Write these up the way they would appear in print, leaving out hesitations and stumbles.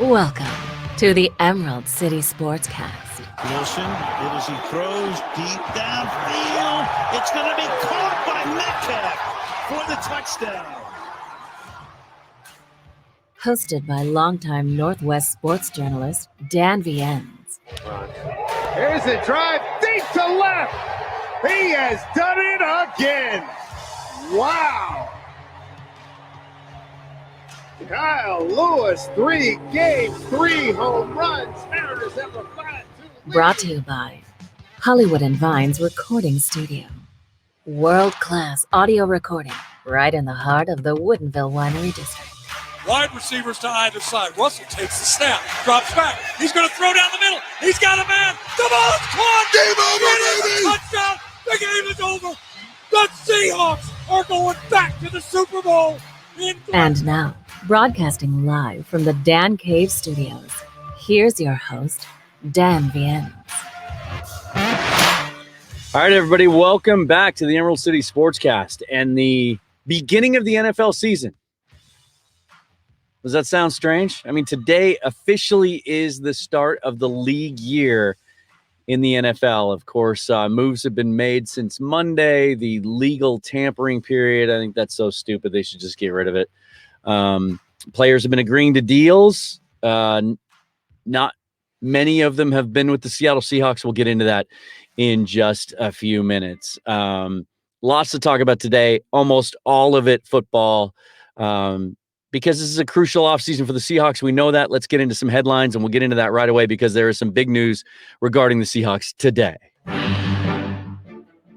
Welcome to the Emerald City Sportscast. Wilson, it as he throws deep downfield. It's going to be caught by Metcalf for the touchdown. Hosted by longtime Northwest sports journalist Dan Viennes. Here's a drive deep to left. He has done it again. Wow. Kyle Lewis, 3 games, 3 home runs. Mariners have a 5-2 lead. Brought to you by Hollywood and Vines Recording Studio. World-class audio recording right in the heart of the Woodinville Winery District. Wide receivers to either side. Russell takes the snap, drops back. He's going to throw down the middle. He's got a man. The ball is caught. Game over, baby. Touchdown. The game is over. The Seahawks are going back to the Super Bowl. And now, broadcasting live from the Dan Cave Studios, here's your host, Dan Viennes. All right, everybody, welcome back to the Emerald City Sportscast and the beginning of the NFL season. Does that sound strange? I mean, today officially is the start of the league year in the NFL. Of course, moves have been made since Monday, the legal tampering period. I think that's so stupid. They should just get rid of it. Players have been agreeing to deals. Not many of them have been with the Seattle Seahawks. We'll get into that in just a few minutes. Lots to talk about today. Almost all of it football. Because this is a crucial offseason for the Seahawks. We know that. Let's get into some headlines, and we'll get into that right away because there is some big news regarding the Seahawks today.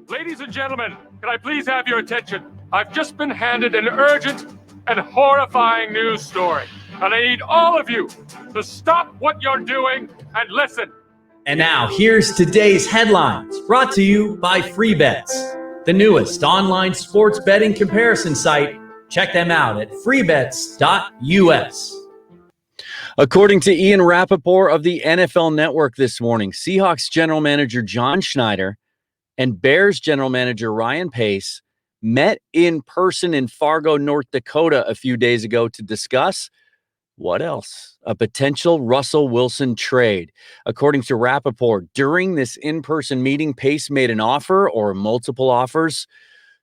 Ladies and gentlemen, can I please have your attention? I've just been handed an urgent and horrifying news story, and I need all of you to stop what you're doing and listen. And now, here's today's headlines, brought to you by FreeBets, the newest online sports betting comparison site. Check them out at freebets.us. According to Ian Rappaport of the NFL Network this morning, Seahawks general manager John Schneider and Bears general manager Ryan Pace met in person in Fargo, North Dakota a few days ago to discuss what else? A potential Russell Wilson trade. According to Rappaport, during this in-person meeting, Pace made an offer or multiple offers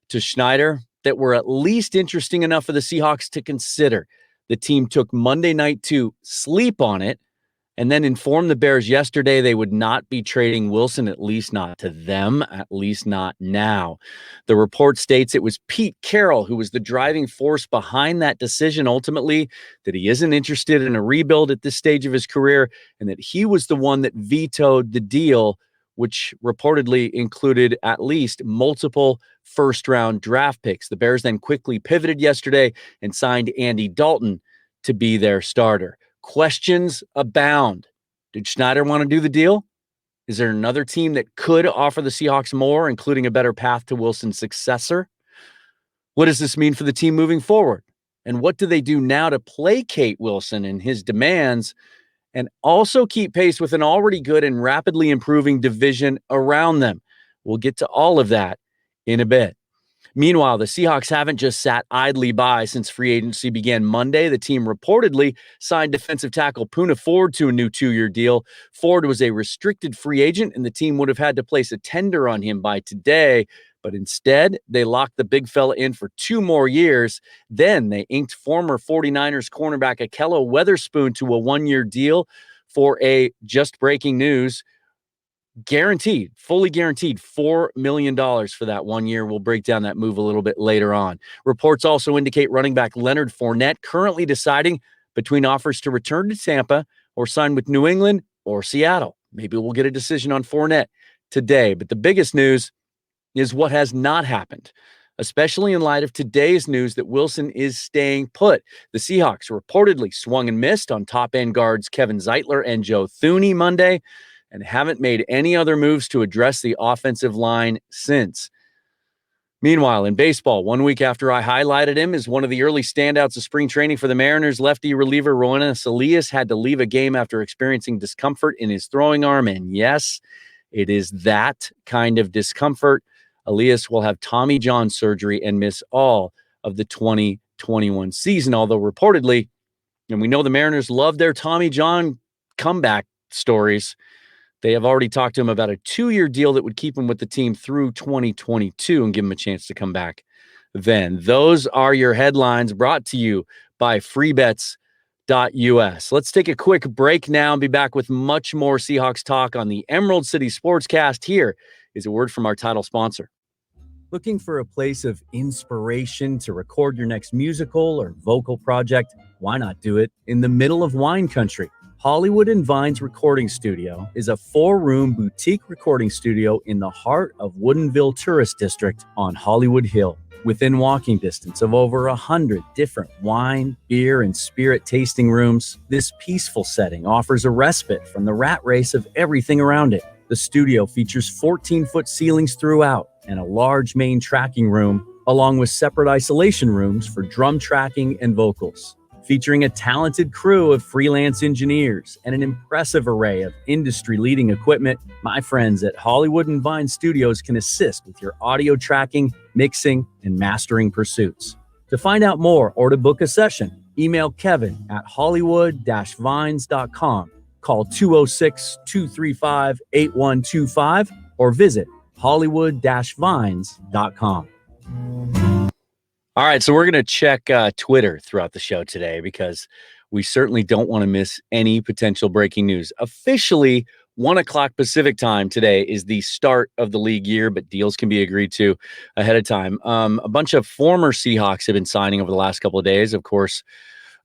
to Schneider that were at least interesting enough for the Seahawks to consider. The team took Monday night to sleep on it and then informed the Bears yesterday they would not be trading Wilson, at least not to them, at least not now. The report states it was Pete Carroll who was the driving force behind that decision ultimately, that he isn't interested in a rebuild at this stage of his career, and that he was the one that vetoed the deal, which reportedly included at least multiple first-round draft picks. The Bears then quickly pivoted yesterday and signed Andy Dalton to be their starter. Questions abound. Did Schneider want to do the deal? Is there another team that could offer the Seahawks more, including a better path to Wilson's successor? What does this mean for the team moving forward? And what do they do now to placate Wilson and his demands and also keep pace with an already good and rapidly improving division around them? We'll get to all of that in a bit. Meanwhile, the Seahawks haven't just sat idly by since free agency began Monday. The team reportedly signed defensive tackle Poona Ford to a new 2-year deal. Ford was a restricted free agent, and the team would have had to place a tender on him by today. But instead, they locked the big fella in for 2 more years. Then they inked former 49ers cornerback Akello Weatherspoon to a 1-year deal for a just breaking news, fully guaranteed $4 million for that 1 year. We'll break down that move a little bit later on. Reports also indicate running back Leonard Fournette currently deciding between offers to return to Tampa or sign with New England or Seattle. Maybe we'll get a decision on Fournette today. But the biggest news is what has not happened, especially in light of today's news that Wilson is staying put. The Seahawks reportedly swung and missed on top-end guards Kevin Zeitler and Joe Thuney Monday and haven't made any other moves to address the offensive line since. Meanwhile, in baseball, 1 week after I highlighted him as one of the early standouts of spring training for the Mariners, lefty reliever Roenis Elias had to leave a game after experiencing discomfort in his throwing arm. And yes, it is that kind of discomfort. Elias will have Tommy John surgery and miss all of the 2021 season, although reportedly And we know the Mariners love their Tommy John comeback stories. They have already talked to him about a 2-year deal that would keep him with the team through 2022 and give him a chance to come back then. Those are your headlines brought to you by freebets.us. Let's take a quick break now and be back with much more Seahawks talk on the Emerald City Sportscast. Here is a word from our title sponsor. Looking for a place of inspiration to record your next musical or vocal project? Why not do it in the middle of wine country? Hollywood and Vines Recording Studio is a 4-room boutique recording studio in the heart of Woodinville Tourist District on Hollywood Hill. Within walking distance of over 100 different wine, beer, and spirit tasting rooms, this peaceful setting offers a respite from the rat race of everything around it. The studio features 14-foot ceilings throughout and a large main tracking room, along with separate isolation rooms for drum tracking and vocals. Featuring a talented crew of freelance engineers and an impressive array of industry-leading equipment, my friends at Hollywood and Vine Studios can assist with your audio tracking, mixing, and mastering pursuits. To find out more or to book a session, email Kevin at hollywood-vines.com, call 206-235-8125, or visit hollywood-vines.com. All right, so we're going to check Twitter throughout the show today because we certainly don't want to miss any potential breaking news. Officially, 1 o'clock Pacific time today is the start of the league year, but deals can be agreed to ahead of time. A bunch of former Seahawks have been signing over the last couple of days. Of course,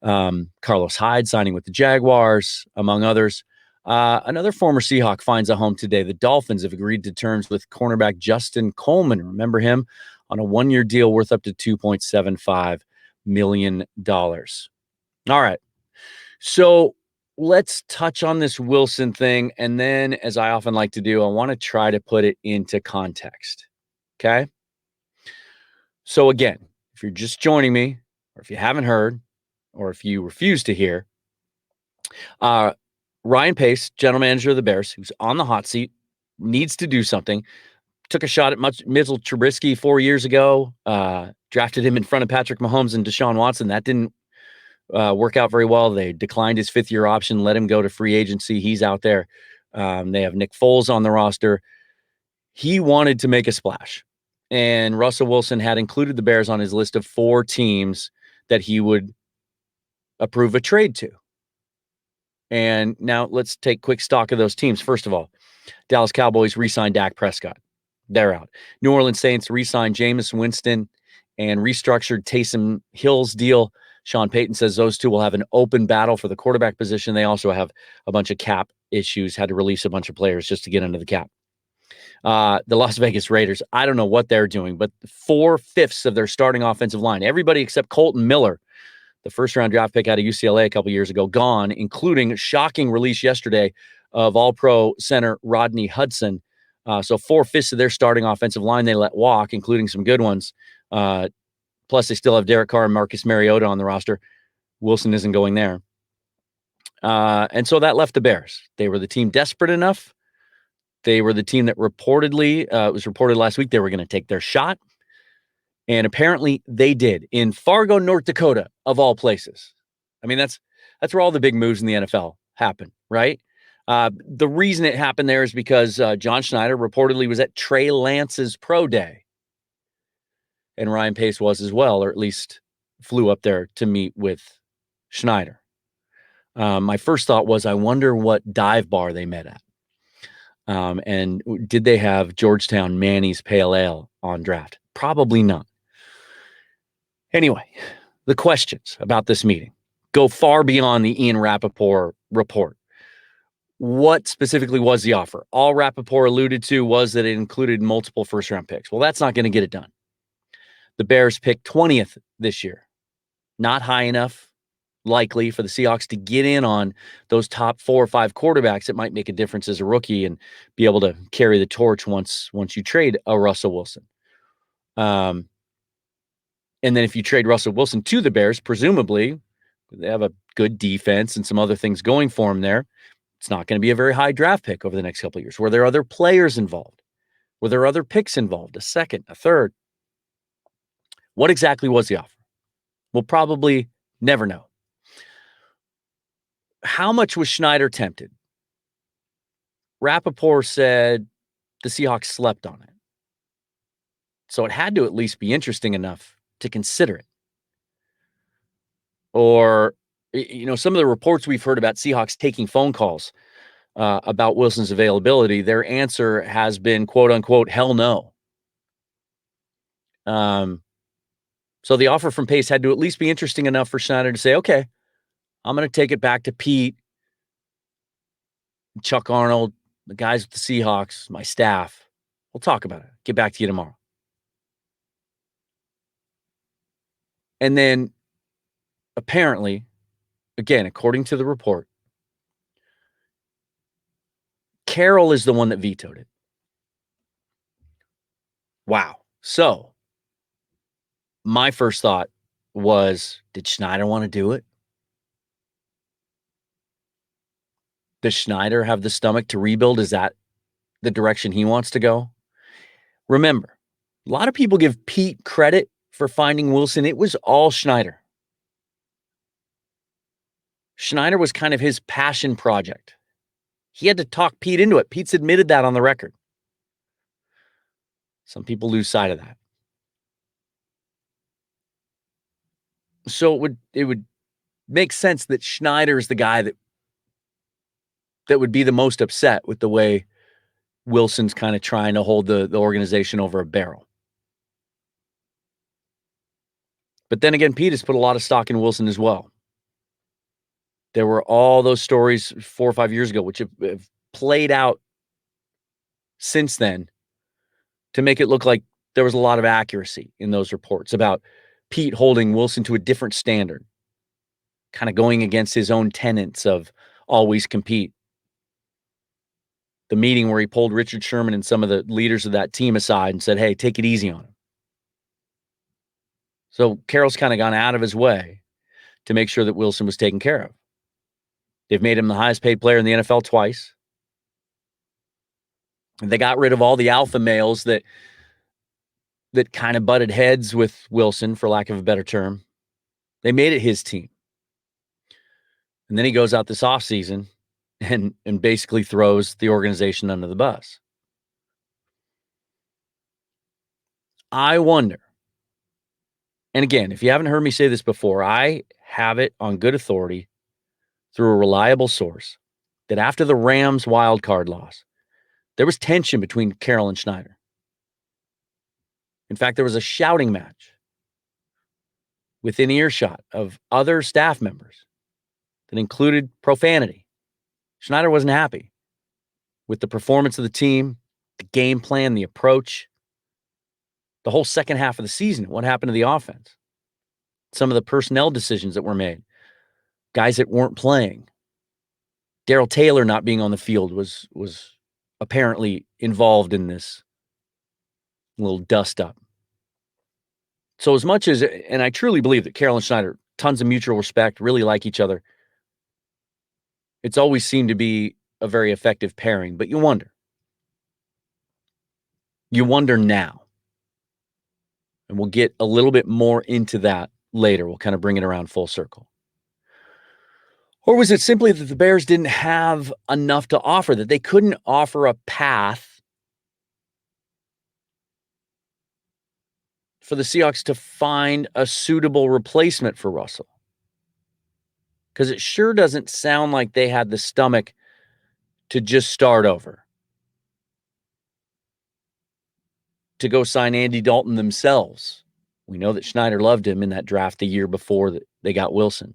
Carlos Hyde signing with the Jaguars, among others. Another former Seahawk finds a home today. The Dolphins have agreed to terms with cornerback Justin Coleman. Remember him? On a 1-year deal worth up to $2.75 million. All right. So let's touch on this Wilson thing. And then, as I often like to do, I want to try to put it into context. Okay. So again, if you're just joining me, or if you haven't heard, or if you refuse to hear, Ryan Pace, general manager of the Bears, who's on the hot seat, needs to do something. Took a shot at Mitchell Trubisky 4 years ago, drafted him in front of Patrick Mahomes and Deshaun Watson. That didn't work out very well. They declined his 5th-year option, let him go to free agency. He's out there. They have Nick Foles on the roster. He wanted to make a splash, and Russell Wilson had included the Bears on his list of 4 teams that he would approve a trade to. And now let's take quick stock of those teams. First of all, Dallas Cowboys re-signed Dak Prescott. They're out. New Orleans Saints re-signed Jameis Winston and restructured Taysom Hill's deal. Sean Payton says those two will have an open battle for the quarterback position. They also have a bunch of cap issues, had to release a bunch of players just to get under the cap. The Las Vegas Raiders, I don't know what they're doing, but 4/5 of their starting offensive line, everybody except Colton Miller, the first-round draft pick out of UCLA a couple years ago, gone, including a shocking release yesterday of all-pro center Rodney Hudson. So 4/5 of their starting offensive line they let walk, including some good ones. Plus, they still have Derek Carr and Marcus Mariota on the roster. Wilson isn't going there. And so that left the Bears. They were the team desperate enough. They were the team that reportedly, it was reported last week, they were going to take their shot. And apparently they did in Fargo, North Dakota, of all places. I mean, that's where all the big moves in the NFL happen, right? The reason it happened there is because John Schneider reportedly was at Trey Lance's pro day. And Ryan Pace was as well, or at least flew up there to meet with Schneider. My first thought was, I wonder what dive bar they met at. And did they have Georgetown Manny's Pale Ale on draft? Probably not. Anyway, the questions about this meeting go far beyond the Ian Rappaport report. What specifically was the offer? All Rappaport alluded to was that it included multiple first-round picks. Well, that's not going to get it done. The Bears picked 20th this year. Not high enough, likely, for the Seahawks to get in on those top 4 or 5 quarterbacks that might make a difference as a rookie and be able to carry the torch once you trade a Russell Wilson. And then if you trade Russell Wilson to the Bears, presumably they have a good defense and some other things going for them there. It's not going to be a very high draft pick over the next couple of years. Were there other players involved? Were there other picks involved? A second, a third? What exactly was the offer? We'll probably never know. how much was Schneider tempted? Rappaport said the Seahawks slept on it. So it had to at least be interesting enough to consider it. Or, some of the reports we've heard about Seahawks taking phone calls about Wilson's availability, their answer has been, quote unquote, hell no. So the offer from Pace had to at least be interesting enough for Schneider to say, okay, I'm going to take it back to Pete, Chuck Arnold, the guys with the Seahawks, my staff. We'll talk about it. Get back to you tomorrow. And then apparently, again, according to the report, Carroll is the one that vetoed it. Wow. So my first thought was, did Schneider want to do it? Does Schneider have the stomach to rebuild? Is that the direction he wants to go? Remember, a lot of people give Pete credit for finding Wilson. It was all Schneider. Schneider was kind of his passion project. He had to talk Pete into it. Pete's admitted that on the record. Some people lose sight of that. So it would make sense that Schneider is the guy that would be the most upset with the way Wilson's kind of trying to hold the organization over a barrel. But then again, Pete has put a lot of stock in Wilson as well. There were all those stories 4 or 5 years ago, which have played out since then to make it look like there was a lot of accuracy in those reports about Pete holding Wilson to a different standard, kind of going against his own tenets of always compete. The meeting where he pulled Richard Sherman and some of the leaders of that team aside and said, hey, take it easy on him. So Carroll's kind of gone out of his way to make sure that Wilson was taken care of. They've made him the highest paid player in the NFL twice. And they got rid of all the alpha males that kind of butted heads with Wilson, for lack of a better term. They made it his team. And then he goes out this offseason and basically throws the organization under the bus. I wonder, and again, if you haven't heard me say this before, I have it on good authority through a reliable source that after the Rams wildcard loss, there was tension between Carroll and Schneider. In fact, there was a shouting match within earshot of other staff members that included profanity. Schneider wasn't happy with the performance of the team, the game plan, the approach, the whole second half of the season, what happened to the offense, some of the personnel decisions that were made, guys that weren't playing. Darrell Taylor not being on the field was apparently involved in this little dust up. So as much as, and I truly believe that Carroll and Schneider, tons of mutual respect, really like each other. It's always seemed to be a very effective pairing, but you wonder. You wonder now. And we'll get a little bit more into that later. We'll kind of bring it around full circle. Or was it simply that the Bears didn't have enough to offer, that they couldn't offer a path for the Seahawks to find a suitable replacement for Russell? Because it sure doesn't sound like they had the stomach to just start over, to go sign Andy Dalton themselves. We know that Schneider loved him in that draft the year before that they got Wilson.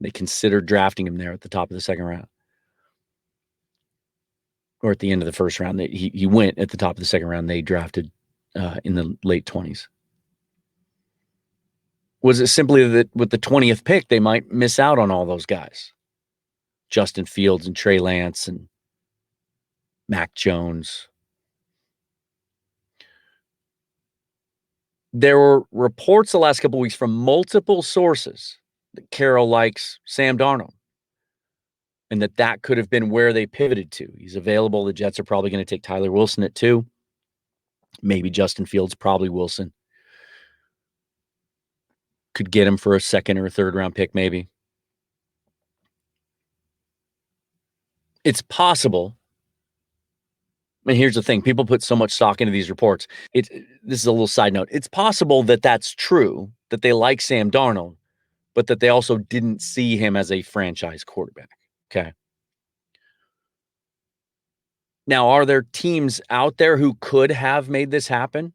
They considered drafting him there at the top of the second round. Or at the end of the first round. He went at the top of the second round. They drafted in the late 20s. Was it simply that with the 20th pick, they might miss out on all those guys? Justin Fields and Trey Lance and Mac Jones. There were reports the last couple of weeks from multiple sources that Carroll likes Sam Darnold and that could have been where they pivoted to. He's available. The Jets are probably going to take Tyler Wilson at 2. Maybe Justin Fields, probably Wilson. Could get him for a second or a third round pick, maybe. It's possible. And here's the thing. People put so much stock into these reports. This is a little side note. It's possible that that's true, that they like Sam Darnold, but that they also didn't see him as a franchise quarterback. Okay. Now, are there teams out there who could have made this happen?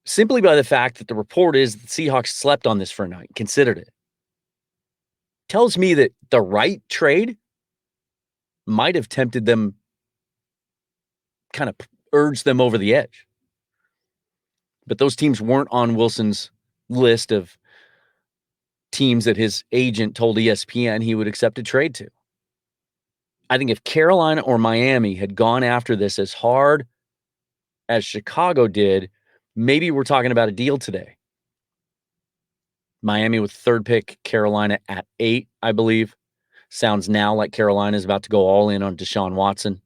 Simply by the fact that the report is the Seahawks slept on this for a night, considered it. Tells me that the right trade might have tempted them, kind of urged them over the edge. But those teams weren't on Wilson's list of teams that his agent told ESPN he would accept a trade to. I think if Carolina or Miami had gone after this as hard as Chicago did, maybe we're talking about a deal today. Miami with third pick, Carolina at 8, I believe. Sounds now like Carolina is about to go all in on Deshaun Watson.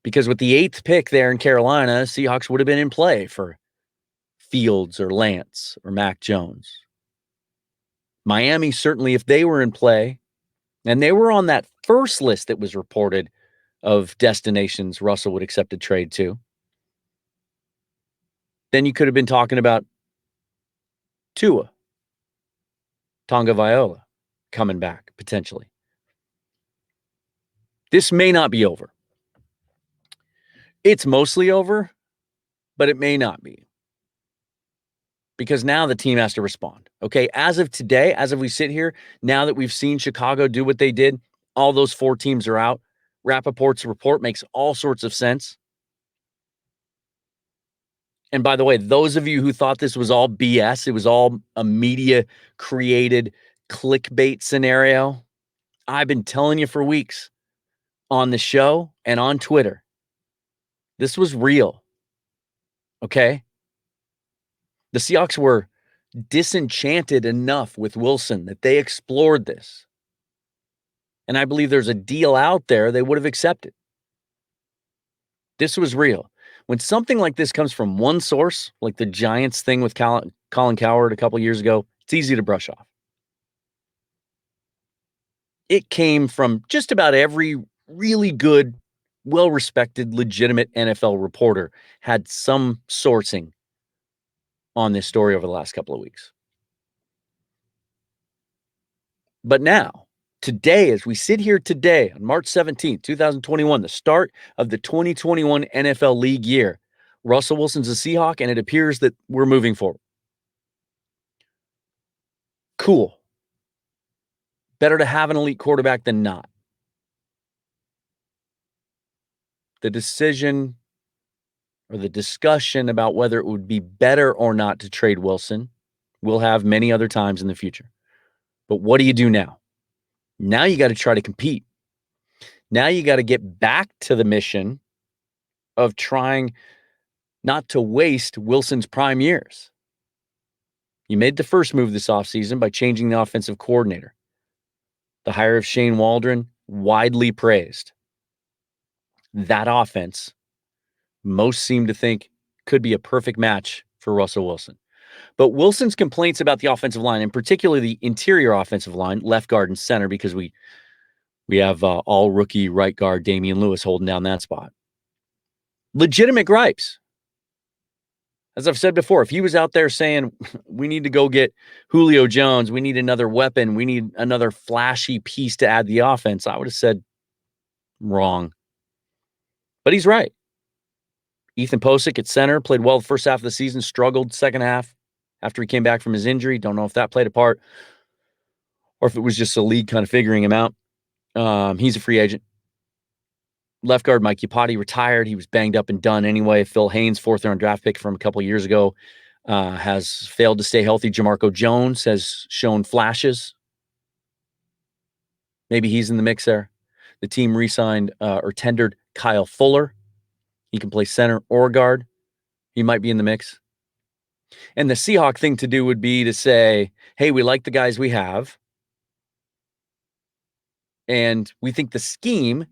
Because with the 8th pick there in Carolina, Seahawks would have been in play for Fields or Lance or Mac Jones. Miami, certainly, if they were in play, and they were on that first list that was reported of destinations Russell would accept a trade to, then you could have been talking about Tua, Tonga Viola coming back, potentially. This may not be over. It's mostly over, but it may not be. Because now the team has to respond. Okay, as of today, as of we sit here, now that we've seen Chicago do what they did, all those 4 teams are out. Rappaport's report makes all sorts of sense. And by the way, those of you who thought this was all BS, it was all a media-created clickbait scenario, I've been telling you for weeks on the show and on Twitter, this was real. Okay? The Seahawks were disenchanted enough with Wilson that they explored this. And I believe there's a deal out there they would have accepted. This was real. When something like this comes from one source, like the Giants thing with Colin Cowherd a couple years ago, it's easy to brush off. It came from just about every really good, well-respected, legitimate NFL reporter had some sourcing on this story over the last couple of weeks. But now, today, as we sit here today on March 17th, 2021, the start of the 2021 NFL league year, Russell Wilson's a Seahawk, and it appears that we're moving forward. Cool. Better to have an elite quarterback than not. The decision or the discussion about whether it would be better or not to trade Wilson we'll have many other times in the future. But what do you do now? Now you got to try to compete. Now you got to get back to the mission of trying not to waste Wilson's prime years. You made the first move this offseason by changing the offensive coordinator. The hire of Shane Waldron, widely praised. That offense, most seem to think, could be a perfect match for Russell Wilson. But Wilson's complaints about the offensive line, and particularly the interior offensive line, left guard and center, because we have all rookie right guard Damien Lewis holding down that spot. Legitimate gripes. As I've said before, if he was out there saying, we need to go get Julio Jones, we need another weapon, we need another flashy piece to add the offense, I would have said wrong. But he's right. Ethan Posick at center played well the first half of the season, struggled second half after he came back from his injury. Don't know if that played a part or if it was just the league kind of figuring him out. He's a free agent. Left guard Mike Iupati retired. He was banged up and done anyway. Phil Haynes, 4th-round draft pick from a couple years ago, has failed to stay healthy. Jamarco Jones has shown flashes. Maybe he's in the mix there. The team re-signed or tendered Kyle Fuller. He can play center or guard. He might be in the mix. And the Seahawk thing to do would be to say, hey, we like the guys we have. And we think the scheme,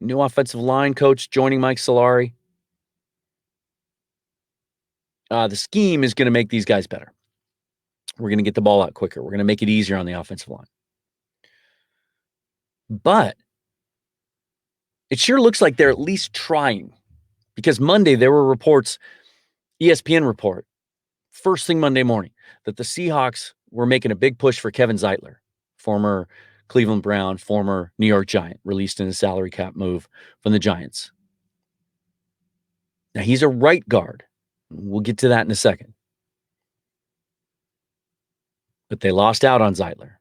new offensive line coach joining Mike Solari, the scheme is going to make these guys better. We're going to get the ball out quicker. We're going to make it easier on the offensive line. But it sure looks like they're at least trying, because Monday there were reports, ESPN report, first thing Monday morning, that the Seahawks were making a big push for Kevin Zeitler, former Cleveland Brown, former New York Giant, released in a salary cap move from the Giants. Now, he's a right guard. We'll get to that in a second. But they lost out on Zeitler.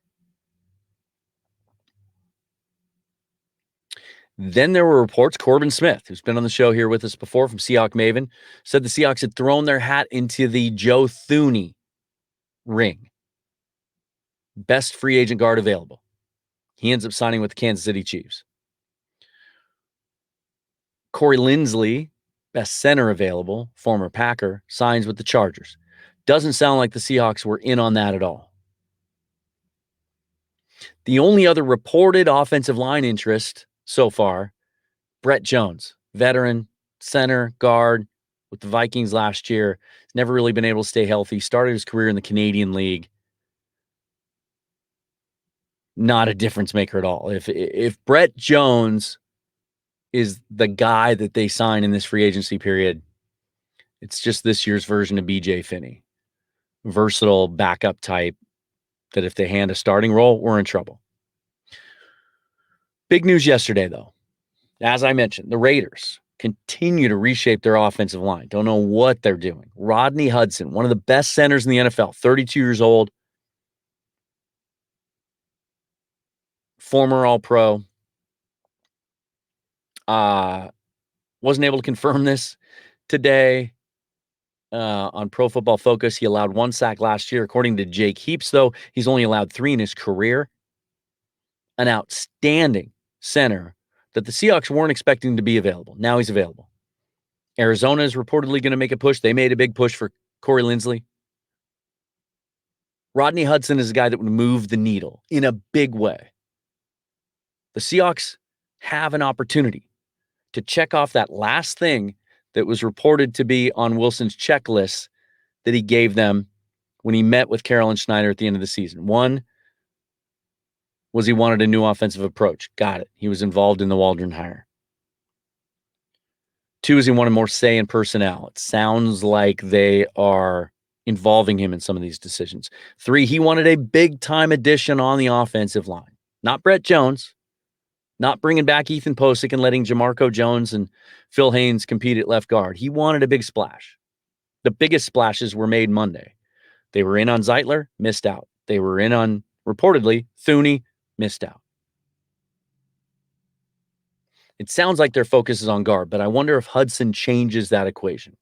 Then there were reports, Corbin Smith, who's been on the show here with us before from Seahawk Maven, said the Seahawks had thrown their hat into the Joe Thuney ring. Best free agent guard available. He ends up signing with the Kansas City Chiefs. Corey Linsley, best center available, former Packer, signs with the Chargers. Doesn't sound like the Seahawks were in on that at all. The only other reported offensive line interest so far, Brett Jones, veteran, center, guard with the Vikings last year. He's never really been able to stay healthy. Started his career in the Canadian League. Not a difference maker at all. If Brett Jones is the guy that they sign in this free agency period, it's just this year's version of BJ Finney. Versatile backup type that if they hand a starting role, we're in trouble. Big news yesterday, though. As I mentioned, the Raiders continue to reshape their offensive line. Don't know what they're doing. Rodney Hudson, one of the best centers in the NFL, 32 years old, former All-Pro. Wasn't able to confirm this today on Pro Football Focus. He allowed 1 sack last year. According to Jake Heaps, though, he's only allowed 3 in his career. An outstanding center that the Seahawks weren't expecting to be available. Now he's available. Arizona is reportedly going to make a push. They made a big push for Corey Linsley. Rodney Hudson is a guy that would move the needle in a big way. The Seahawks have an opportunity to check off that last thing that was reported to be on Wilson's checklist that he gave them when he met with Carroll and Schneider at the end of the season. One was he wanted a new offensive approach. Got it. He was involved in the Waldron hire. 2 is he wanted more say in personnel. It sounds like they are involving him in some of these decisions. 3, he wanted a big-time addition on the offensive line. Not Brett Jones. Not bringing back Ethan Posick and letting Jamarco Jones and Phil Haynes compete at left guard. He wanted a big splash. The biggest splashes were made Monday. They were in on Zeitler, missed out. They were in on, reportedly, Thuney, missed out. It sounds like their focus is on guard, but I wonder if Hudson changes that equation.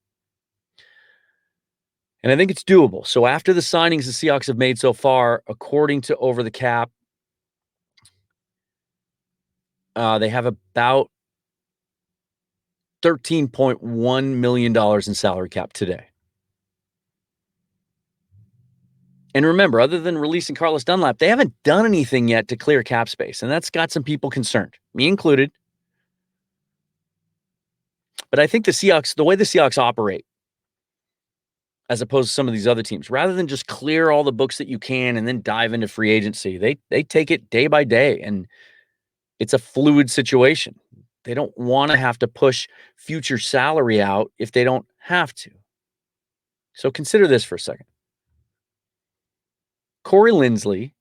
And I think it's doable. So after the signings the Seahawks have made so far, according to Over the Cap, they have about $13.1 million in salary cap today. And remember, other than releasing Carlos Dunlap, they haven't done anything yet to clear cap space, and that's got some people concerned, me included. But I think the Seahawks, the way the Seahawks operate, as opposed to some of these other teams, rather than just clear all the books that you can and then dive into free agency, they take it day by day, and it's a fluid situation. They don't want to have to push future salary out if they don't have to. So consider this for a second. Corey Linsley,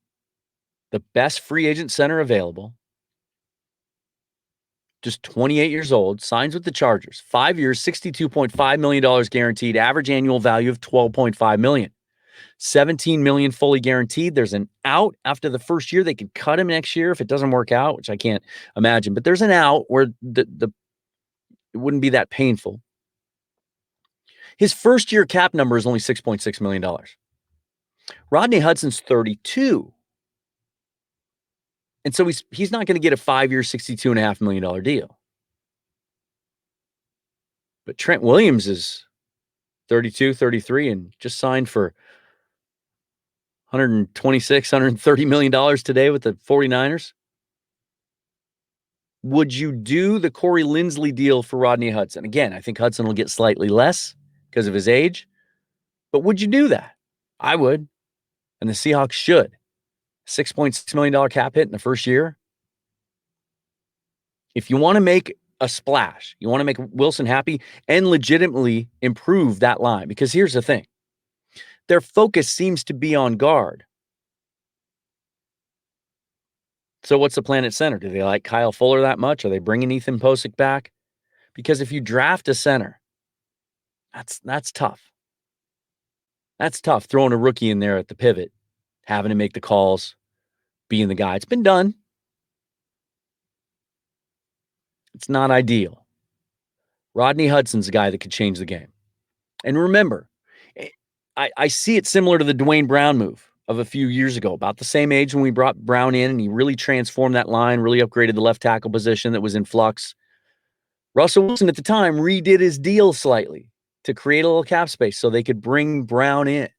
the best free agent center available, just 28 years old, signs with the Chargers. 5 years, $62.5 million guaranteed, average annual value of $12.5 million. $17 million fully guaranteed. There's an out after the first year. They could cut him next year if it doesn't work out, which I can't imagine. But there's an out where it wouldn't be that painful. His first year cap number is only $6.6 million. Rodney Hudson's 32. And so he's not going to get a 5-year, $62.5 million deal. But Trent Williams is 32, 33, and just signed for $126, $130 million today with the 49ers. Would you do the Corey Linsley deal for Rodney Hudson? Again, I think Hudson will get slightly less because of his age. But would you do that? I would. And the Seahawks should. $6.6 million cap hit in the first year. If you want to make a splash, you want to make Wilson happy and legitimately improve that line, because here's the thing. Their focus seems to be on guard. So what's the plan at center? Do they like Kyle Fuller that much? Are they bringing Ethan Posick back? Because if you draft a center, that's tough. That's tough, throwing a rookie in there at the pivot, having to make the calls, being the guy. It's been done. It's not ideal. Rodney Hudson's a guy that could change the game. And remember, I see it similar to the Dwayne Brown move of a few years ago, about the same age when we brought Brown in, and he really transformed that line, really upgraded the left tackle position that was in flux. Russell Wilson at the time redid his deal slightly to create a little cap space so they could bring Brown in.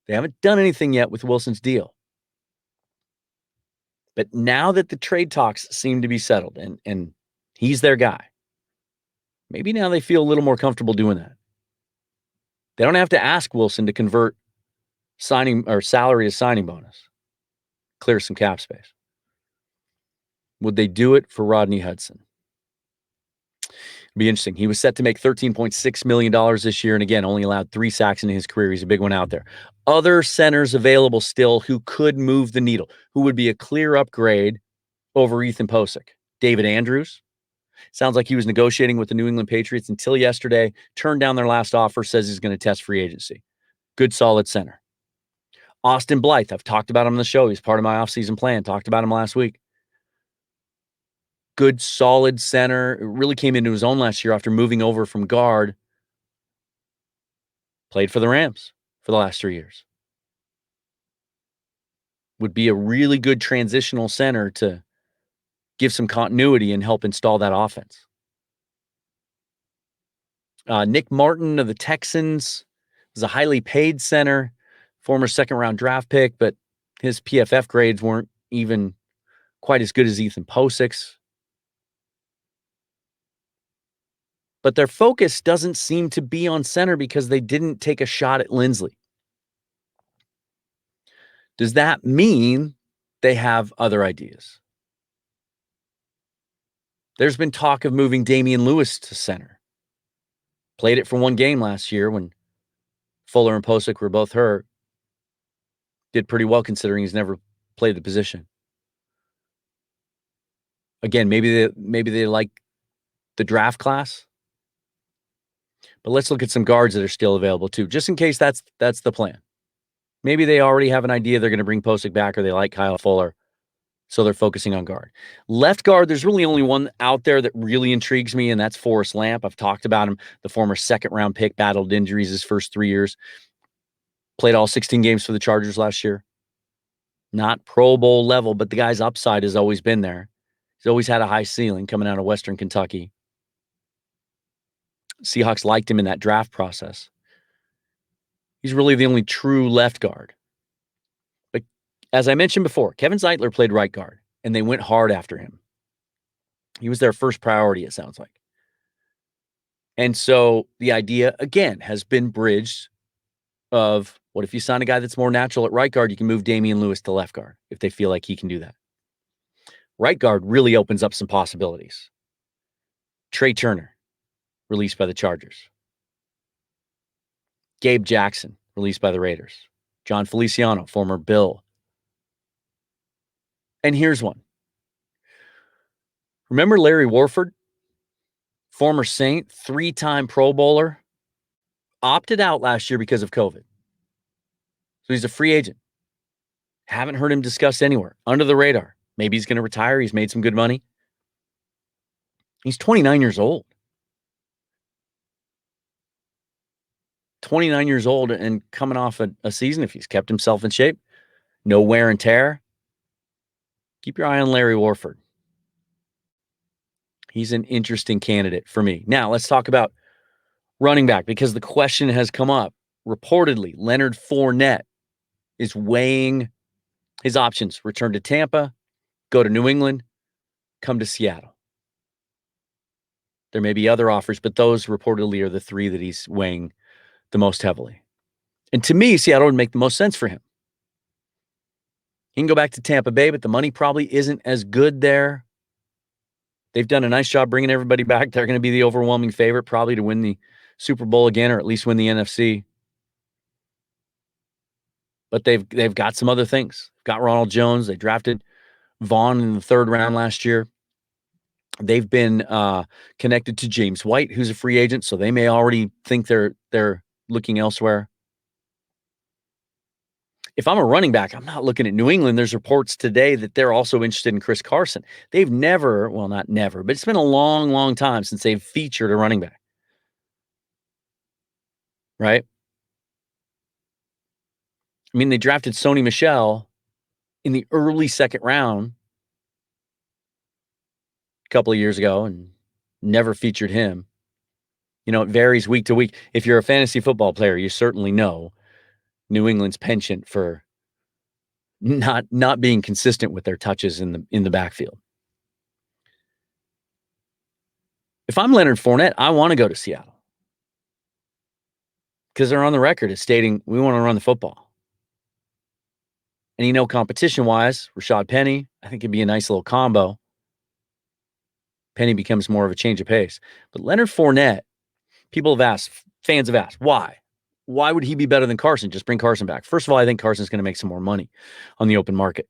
They haven't done anything yet with Wilson's deal. But now that the trade talks seem to be settled and he's their guy, maybe now they feel a little more comfortable doing that. They don't have to ask Wilson to convert signing or salary to signing bonus, clear some cap space. Would they do it for Rodney Hudson? It'd be interesting. He was set to make $13.6 million this year, and again, only allowed 3 sacks in his career. He's a big one out there. Other centers available still who could move the needle, who would be a clear upgrade over Ethan Posick. David Andrews. Sounds like he was negotiating with the New England Patriots until yesterday, turned down their last offer, says he's going to test free agency. Good, solid center. Austin Blythe. I've talked about him on the show. He's part of my offseason plan. Talked about him last week. Good, solid center. It really came into his own last year after moving over from guard. Played for the Rams for the last 3 years. Would be a really good transitional center to give some continuity and help install that offense. Nick Martin of the Texans is a highly paid center, former second-round draft pick, but his PFF grades weren't even quite as good as Ethan Posick's. But their focus doesn't seem to be on center because they didn't take a shot at Lindsley. Does that mean they have other ideas? There's been talk of moving Damien Lewis to center. Played it for one game last year when Fuller and Posick were both hurt. Did pretty well considering he's never played the position. Again, maybe they like the draft class. But let's look at some guards that are still available too, just in case that's the plan. Maybe they already have an idea they're going to bring Posick back, or they like Kyle Fuller, so they're focusing on guard. Left guard, there's really only one out there that really intrigues me, and that's Forrest Lamp. I've talked about him. The former second-round pick, battled injuries his first 3 years. Played all 16 games for the Chargers last year. Not Pro Bowl level, but the guy's upside has always been there. He's always had a high ceiling coming out of Western Kentucky. Seahawks liked him in that draft process. He's really the only true left guard. But as I mentioned before, Kevin Zeitler played right guard, and they went hard after him. He was their first priority, it sounds like. And so the idea, again, has been bridged of, what if you sign a guy that's more natural at right guard, you can move Damien Lewis to left guard if they feel like he can do that. Right guard really opens up some possibilities. Trey Turner, released by the Chargers. Gabe Jackson, released by the Raiders. John Feliciano, former Bill. And here's one. Remember Larry Warford? Former Saint, 3-time Pro Bowler. Opted out last year because of COVID. So he's a free agent. Haven't heard him discussed anywhere. Under the radar. Maybe he's going to retire. He's made some good money. He's 29 years old. 29 years old and coming off a season, if he's kept himself in shape, no wear and tear. Keep your eye on Larry Warford. He's an interesting candidate for me. Now, let's talk about running back, because the question has come up. Reportedly, Leonard Fournette is weighing his options. Return to Tampa, go to New England, come to Seattle. There may be other offers, but those reportedly are the 3 that he's weighing the most heavily. And to me, Seattle would make the most sense for him. He can go back to Tampa Bay, but the money probably isn't as good there. They've done a nice job bringing everybody back. They're going to be the overwhelming favorite probably to win the Super Bowl again, or at least win the NFC. But they've got some other things. Got Ronald Jones. They drafted Vaughn in the 3rd round last year. They've been connected to James White, who's a free agent, so they may already think they're looking elsewhere. If I'm a running back, I'm not looking at New England. There's reports today that they're also interested in Chris Carson. They've never, well, not never, but it's been a long, long time since they've featured a running back. Right? I mean, they drafted Sony Michel in the early 2nd round a couple of years ago and never featured him. You know, it varies week to week. If you're a fantasy football player, you certainly know New England's penchant for not being consistent with their touches in the backfield. If I'm Leonard Fournette, I want to go to Seattle because they're on the record as stating we want to run the football. And competition-wise, Rashad Penny, I think it'd be a nice little combo. Penny becomes more of a change of pace. But Leonard Fournette, fans have asked, why? Why would he be better than Carson? Just bring Carson back. First of all, I think Carson's going to make some more money on the open market.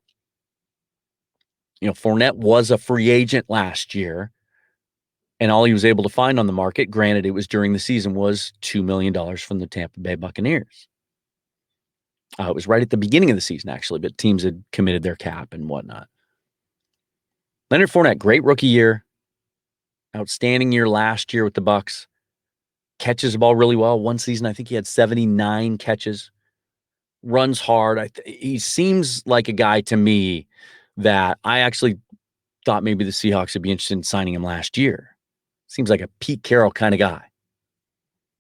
Fournette was a free agent last year, and all he was able to find on the market, granted it was during the season, was $2 million from the Tampa Bay Buccaneers. It was right at the beginning of the season, actually, but teams had committed their cap and whatnot. Leonard Fournette, great rookie year. Outstanding year last year with the Bucs. Catches the ball really well. One season, I think he had 79 catches. Runs hard. He seems like a guy to me that I actually thought maybe the Seahawks would be interested in signing him last year. Seems like a Pete Carroll kind of guy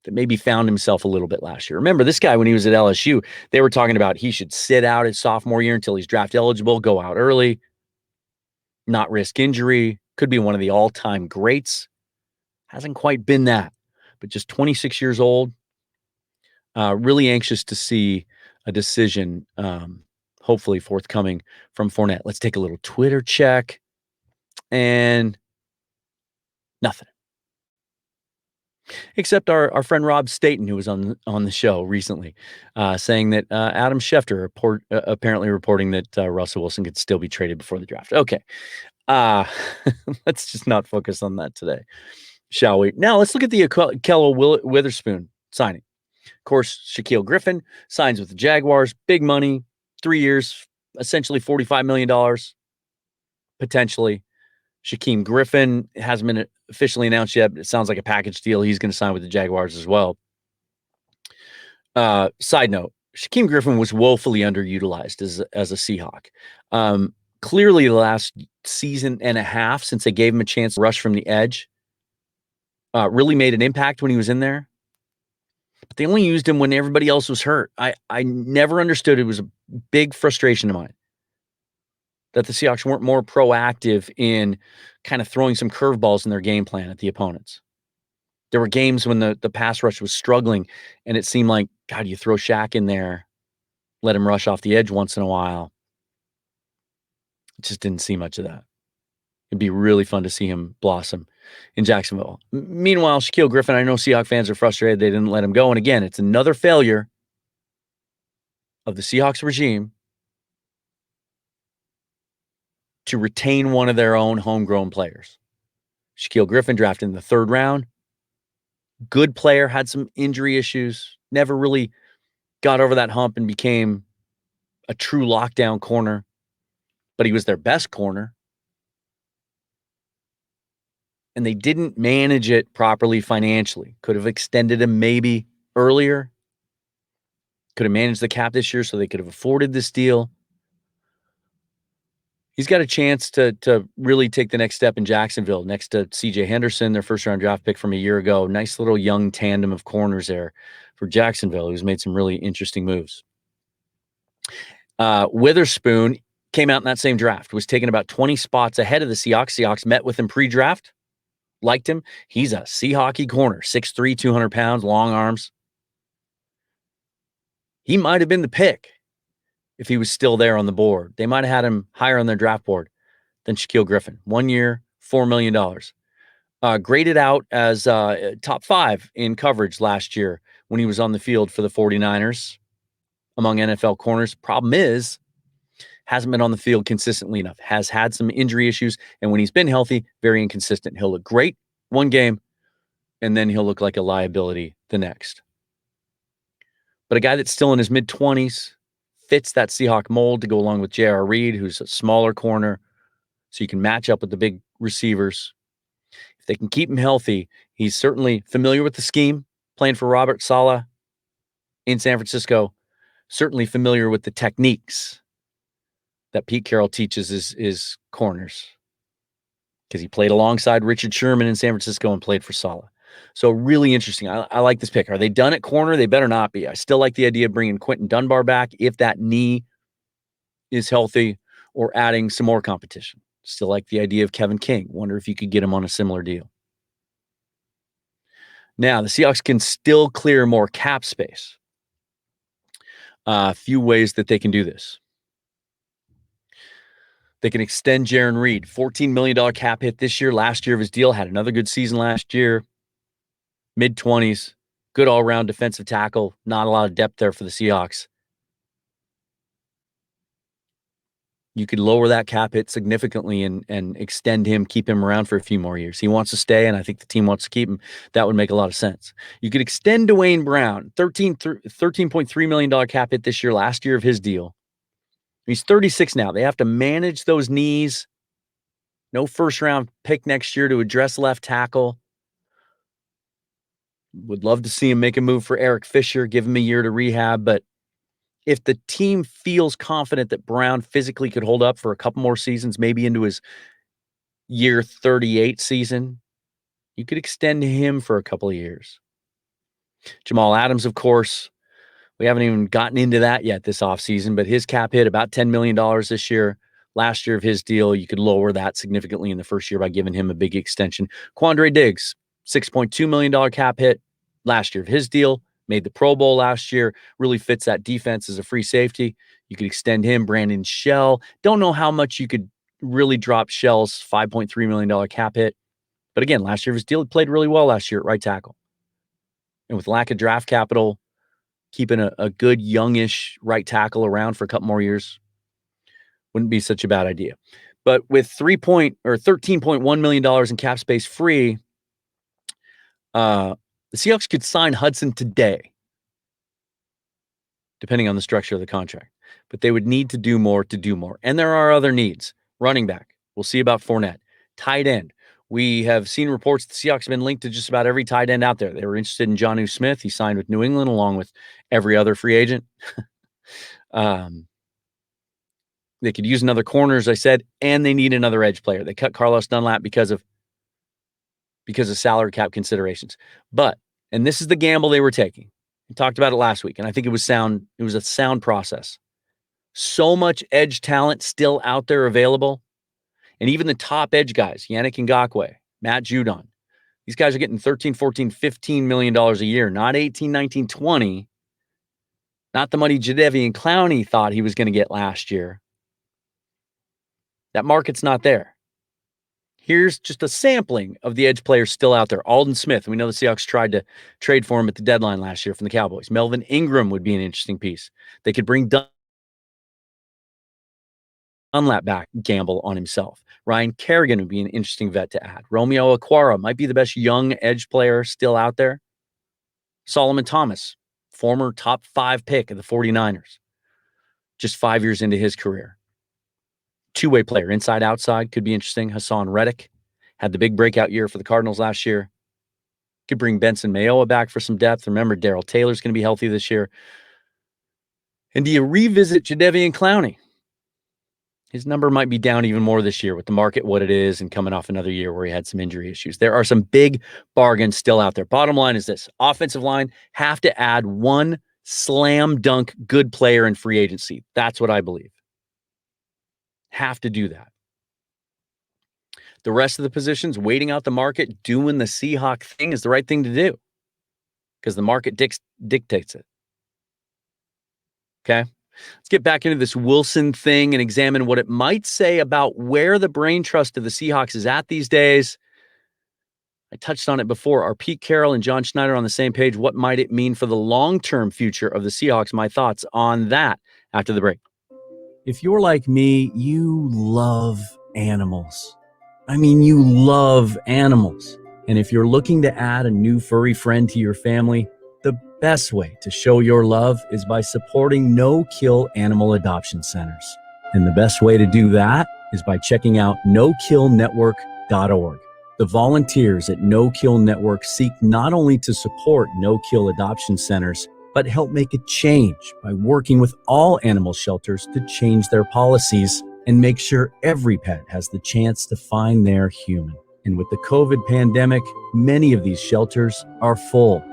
that maybe found himself a little bit last year. Remember, this guy, when he was at LSU, they were talking about he should sit out his sophomore year until he's draft eligible, go out early, not risk injury, could be one of the all-time greats. Hasn't quite been that, but just 26 years old. Really anxious to see a decision, hopefully forthcoming from Fournette. Let's take a little Twitter check. And nothing. Except our friend Rob Staten, who was on the show recently, saying that Adam Schefter apparently reporting that Russell Wilson could still be traded before the draft. Okay. Let's just not focus on that today, shall we? Now let's look at the Ahkello Witherspoon signing. Of course, Shaquille Griffin signs with the Jaguars. Big money, 3 years, essentially $45 million, potentially. Shaquille Griffin hasn't been officially announced yet, but it sounds like a package deal. He's going to sign with the Jaguars as well. Side note, Shaquille Griffin was woefully underutilized as a Seahawk. Clearly, the last season and a half since they gave him a chance to rush from the edge really made an impact when he was in there. But they only used him when everybody else was hurt. I never understood. It was a big frustration of mine that the Seahawks weren't more proactive in kind of throwing some curveballs in their game plan at the opponents. There were games when the pass rush was struggling, and it seemed like, God, you throw Shaq in there, let him rush off the edge once in a while. It just didn't see much of that. It'd be really fun to see him blossom in Jacksonville. Meanwhile, Shaquille Griffin, I know Seahawks fans are frustrated they didn't let him go. And again, it's another failure of the Seahawks regime to retain one of their own homegrown players. Shaquille Griffin drafted in the 3rd round. Good player, had some injury issues, never really got over that hump and became a true lockdown corner, but he was their best corner. And they didn't manage it properly financially. Could have extended him maybe earlier. Could have managed the cap this year so they could have afforded this deal. He's got a chance to really take the next step in Jacksonville next to C.J. Henderson, their first-round draft pick from a year ago. Nice little young tandem of corners there for Jacksonville, who's made some really interesting moves. Witherspoon came out in that same draft, was taken about 20 spots ahead of the Seahawks. Seahawks met with him pre-draft, liked him. He's a Seahawky corner, 6'3", 200 pounds, long arms. He might have been the pick if he was still there on the board. They might have had him higher on their draft board than Shaquille Griffin. 1 year, $4 million. Graded out as top 5 in coverage last year when he was on the field for the 49ers among NFL corners. Problem is, hasn't been on the field consistently enough, has had some injury issues, and when he's been healthy, very inconsistent. He'll look great one game, and then he'll look like a liability the next. But a guy that's still in his mid-20s, fits that Seahawk mold to go along with J.R. Reed, who's a smaller corner, so you can match up with the big receivers. If they can keep him healthy, he's certainly familiar with the scheme, playing for Robert Saleh in San Francisco, certainly familiar with the techniques that Pete Carroll teaches his corners, because he played alongside Richard Sherman in San Francisco and played for Saleh. So really interesting. I like this pick. Are they done at corner? They better not be. I still like the idea of bringing Quentin Dunbar back if that knee is healthy, or adding some more competition. Still like the idea of Kevin King. Wonder if you could get him on a similar deal. Now, the Seahawks can still clear more cap space. A few ways that they can do this. They can extend Jaron Reed. $14 million cap hit this year. Last year of his deal, had another good season last year. Mid-20s. Good all-around defensive tackle. Not a lot of depth there for the Seahawks. You could lower that cap hit significantly and extend him, keep him around for a few more years. He wants to stay, and I think the team wants to keep him. That would make a lot of sense. You could extend Dwayne Brown, $13.3 million cap hit this year, last year of his deal. He's 36 now. They have to manage those knees. No first-round pick next year to address left tackle. Would love to see him make a move for Eric Fisher, give him a year to rehab, but if the team feels confident that Brown physically could hold up for a couple more seasons, maybe into his year 38 season, you could extend him for a couple of years. Jamal Adams, of course, we haven't even gotten into that yet this offseason, but his cap hit about $10 million this year. Last year of his deal, you could lower that significantly in the first year by giving him a big extension. Quandre Diggs, $6.2 million cap hit last year of his deal. Made the Pro Bowl last year, really fits that defense as a free safety. You could extend him. Brandon Shell. Don't know how much you could really drop Shell's $5.3 million cap hit. But again, last year of his deal, he played really well last year at right tackle. And with lack of draft capital, keeping a good youngish right tackle around for a couple more years wouldn't be such a bad idea. But with $13.1 million in cap space free, the Seahawks could sign Hudson today, depending on the structure of the contract. But they would need to do more to do more. And there are other needs. Running back. We'll see about Fournette. Tight end. We have seen reports the Seahawks have been linked to just about every tight end out there. They were interested in Jonnu Smith. He signed with New England along with every other free agent. They could use another corner, as I said, and they need another edge player. They cut Carlos Dunlap because of salary cap considerations. But, and this is the gamble they were taking. We talked about it last week, and I think it was sound. It was a sound process. So much edge talent still out there available. And even the top edge guys, Yannick Ngakoue, Matt Judon, these guys are getting $13, $14, $15 million a year, not 18, 19, 20. Not the money Jadeveon Clowney thought he was going to get last year. That market's not there. Here's just a sampling of the edge players still out there. Alden Smith. We know the Seahawks tried to trade for him at the deadline last year from the Cowboys. Melvin Ingram would be an interesting piece. They could bring Dunlap back, gamble on himself. Ryan Kerrigan would be an interesting vet to add. Romeo Okwara might be the best young edge player still out there. Solomon Thomas, former top 5 pick of the 49ers. Just 5 years into his career. Two-way player, inside, outside, could be interesting. Hassan Reddick had the big breakout year for the Cardinals last year. Could bring Benson Mayowa back for some depth. Remember, Darrell Taylor's going to be healthy this year. And do you revisit Jadeveon Clowney? His number might be down even more this year with the market what it is and coming off another year where he had some injury issues. There are some big bargains still out there. Bottom line is this. Offensive line have to add one slam dunk good player in free agency. That's what I believe. Have to do that. The rest of the positions, waiting out the market, doing the Seahawk thing is the right thing to do because the market dictates it. Okay? Let's get back into this Wilson thing and examine what it might say about where the brain trust of the Seahawks is at these days. I touched on it before. Are Pete Carroll and John Schneider on the same page? What might it mean for the long-term future of the Seahawks? My thoughts on that after the break. If you're like me, you love animals. I mean, you love animals. And if you're looking to add a new furry friend to your family, the best way to show your love is by supporting no-kill animal adoption centers. And the best way to do that is by checking out nokillnetwork.org. The volunteers at No Kill Network seek not only to support no-kill adoption centers, but help make a change by working with all animal shelters to change their policies and make sure every pet has the chance to find their human. And with the COVID pandemic, many of these shelters are full,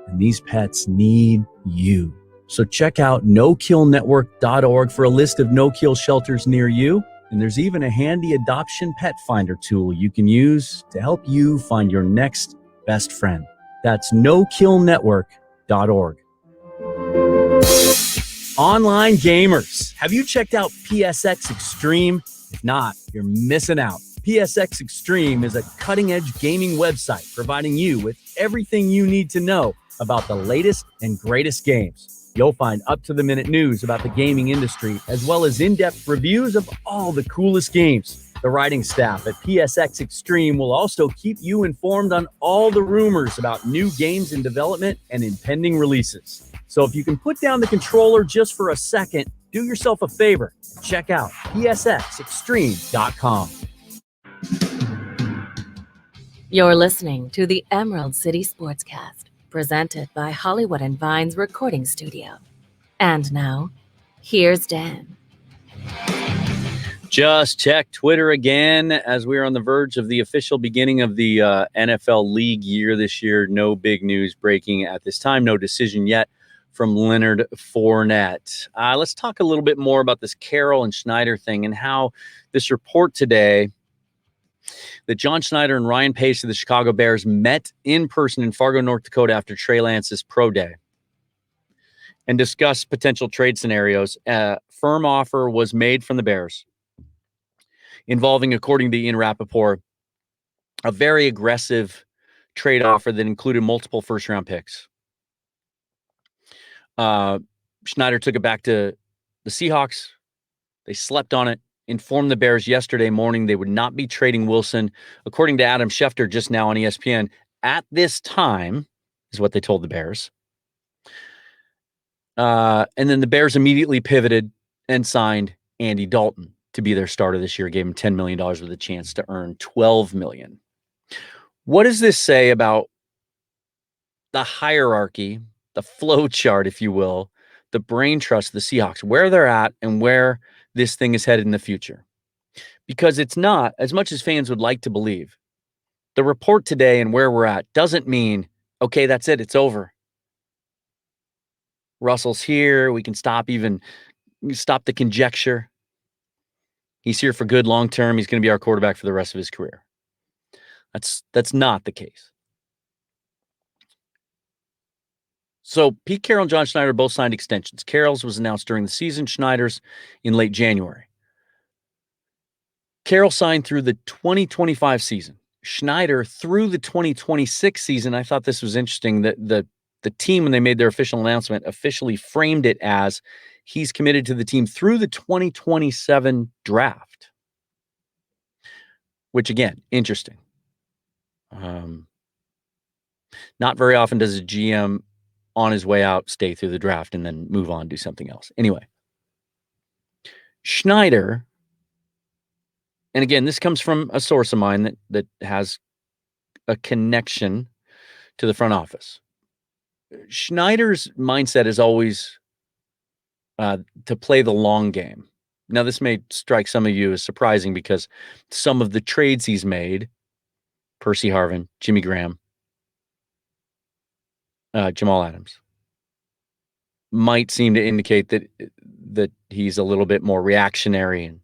and these pets need you. So check out nokillnetwork.org for a list of no-kill shelters near you. And there's even a handy adoption pet finder tool you can use to help you find your next best friend. That's nokillnetwork.org. Online gamers, have you checked out PSX Extreme? If not, you're missing out. PSX Extreme is a cutting-edge gaming website providing you with everything you need to know about the latest and greatest games. You'll find up-to-the-minute news about the gaming industry, as well as in-depth reviews of all the coolest games. The writing staff at PSX Extreme will also keep you informed on all the rumors about new games in development and impending releases. So if you can put down the controller just for a second, do yourself a favor and check out psxextreme.com. You're listening to the Emerald City Sportscast, presented by Hollywood and Vine's recording studio. And now, here's Dan. Just check Twitter again as we are on the verge of the official beginning of the NFL league year this year. No big news breaking at this time. No decision yet from Leonard Fournette. Let's talk a little bit more about this Carroll and Schneider thing and how this report today that John Schneider and Ryan Pace of the Chicago Bears met in person in Fargo, North Dakota after Trey Lance's pro day and discussed potential trade scenarios. A firm offer was made from the Bears involving, according to Ian Rappaport, a very aggressive trade offer that included multiple first-round picks. Schneider took it back to the Seahawks. They slept on it. Informed the Bears yesterday morning they would not be trading Wilson. According to Adam Schefter just now on ESPN, at this time, is what they told the Bears. And then the Bears immediately pivoted and signed Andy Dalton to be their starter this year, gave him $10 million with a chance to earn $12 million. What does this say about the hierarchy, the flow chart, if you will, the brain trust of the Seahawks, where they're at and where this thing is headed in the future? Because it's not, as much as fans would like to believe, the report today and where we're at doesn't mean, okay, that's it, it's over. Russell's here, we can stop the conjecture. He's here for good long term. He's going to be our quarterback for the rest of his career. That's not the case. So Pete Carroll and John Schneider both signed extensions. Carroll's was announced during the season, Schneider's in late January. Carroll signed through the 2025 season. Schneider through the 2026 season. I thought this was interesting that the team, when they made their official announcement, officially framed it as he's committed to the team through the 2027 draft. Which, again, interesting. Not very often does a GM on his way out stay through the draft and then move on, do something else. Anyway, Schneider, and again, this comes from a source of mine that has a connection to the front office. Schneider's mindset is always to play the long game. Now, this may strike some of you as surprising because some of the trades he's made, Percy Harvin, Jimmy Graham, Jamal Adams, might seem to indicate that he's a little bit more reactionary and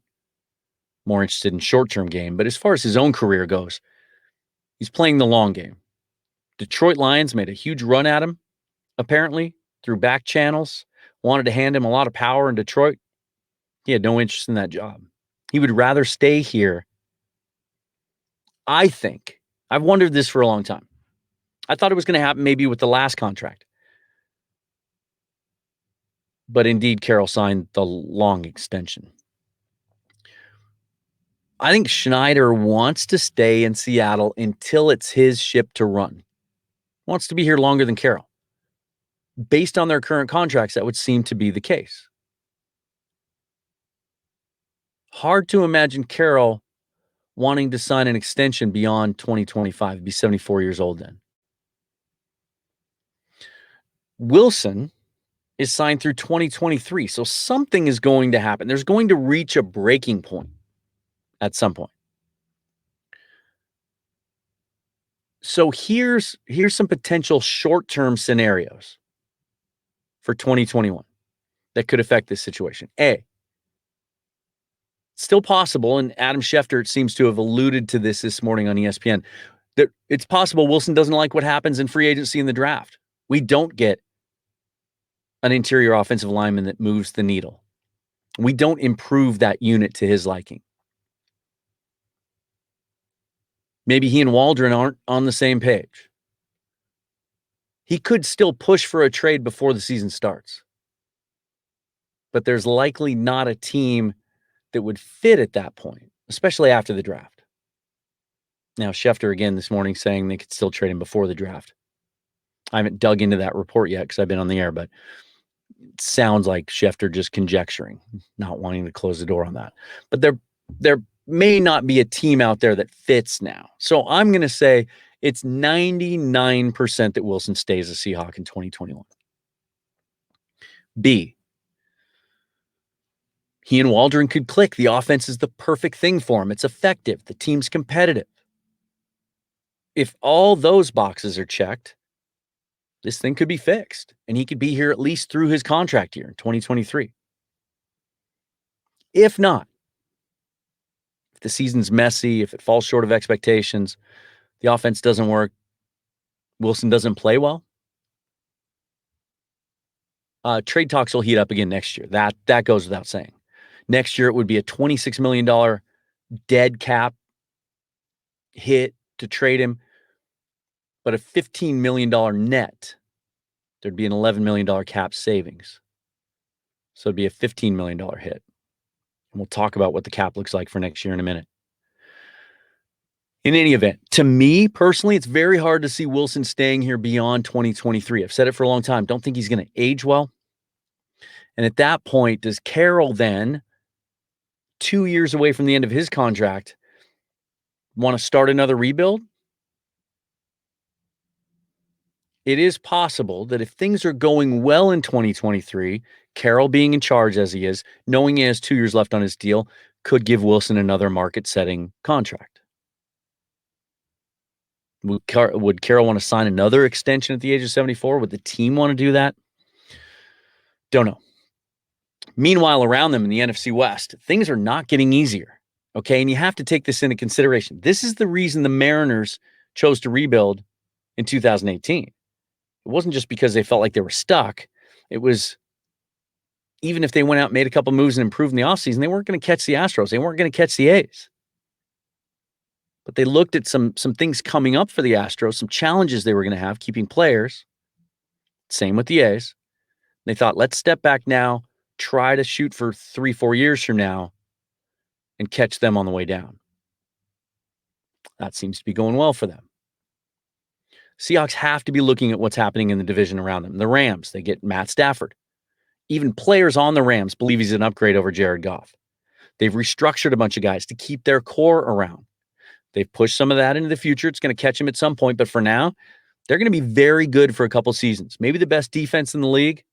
more interested in short-term game. But as far as his own career goes, he's playing the long game. Detroit Lions made a huge run at him, apparently, through back channels, wanted to hand him a lot of power in Detroit. He had no interest in that job. He would rather stay here. I think, I've wondered this for a long time. I thought it was going to happen maybe with the last contract. But indeed, Carroll signed the long extension. I think Schneider wants to stay in Seattle until it's his ship to run. Wants to be here longer than Carroll. Based on their current contracts, that would seem to be the case. Hard to imagine Carroll wanting to sign an extension beyond 2025. He'd be 74 years old then. Wilson is signed through 2023, so something is going to happen. There's going to reach a breaking point at some point. So here's some potential short-term scenarios for 2021 that could affect this situation. A, still possible, and Adam Schefter seems to have alluded to this morning on ESPN, that it's possible Wilson doesn't like what happens in free agency in the draft. We don't get an interior offensive lineman that moves the needle. We don't improve that unit to his liking. Maybe he and Waldron aren't on the same page. He could still push for a trade before the season starts. But there's likely not a team that would fit at that point, especially after the draft. Now, Schefter again this morning saying they could still trade him before the draft. I haven't dug into that report yet because I've been on the air, but it sounds like Schefter just conjecturing, not wanting to close the door on that. But there may not be a team out there that fits now. So I'm going to say it's 99% that Wilson stays a Seahawk in 2021. B, he and Waldron could click. The offense is the perfect thing for him. It's effective. The team's competitive. If all those boxes are checked, this thing could be fixed, and he could be here at least through his contract year in 2023. If not, if the season's messy, if it falls short of expectations, the offense doesn't work, Wilson doesn't play well, trade talks will heat up again next year. That goes without saying. Next year, it would be a $26 million dead cap hit to trade him, but a $15 million net. There'd be an $11 million cap savings. So it'd be a $15 million hit. And we'll talk about what the cap looks like for next year in a minute. In any event, to me personally, it's very hard to see Wilson staying here beyond 2023. I've said it for a long time. Don't think he's going to age well. And at that point, does Carroll then, 2 years away from the end of his contract, want to start another rebuild? It is possible that if things are going well in 2023, Carroll being in charge as he is, knowing he has 2 years left on his deal, could give Wilson another market-setting contract. Would Carroll want to sign another extension at the age of 74? Would the team want to do that? Don't know. Meanwhile, around them in the NFC West, things are not getting easier. Okay, and you have to take this into consideration. This is the reason the Mariners chose to rebuild in 2018. It wasn't just because they felt like they were stuck. It was, even if they went out and made a couple moves and improved in the offseason, they weren't going to catch the Astros. They weren't going to catch the A's. But they looked at some things coming up for the Astros, some challenges they were going to have keeping players. Same with the A's. They thought, let's step back now, try to shoot for 3-4 years from now, and catch them on the way down. That seems to be going well for them. Seahawks have to be looking at what's happening in the division around them. The Rams, they get Matt Stafford. Even players on the Rams believe he's an upgrade over Jared Goff. They've restructured a bunch of guys to keep their core around. They've pushed some of that into the future. It's going to catch them at some point, but for now, they're going to be very good for a couple seasons. Maybe the best defense in the league,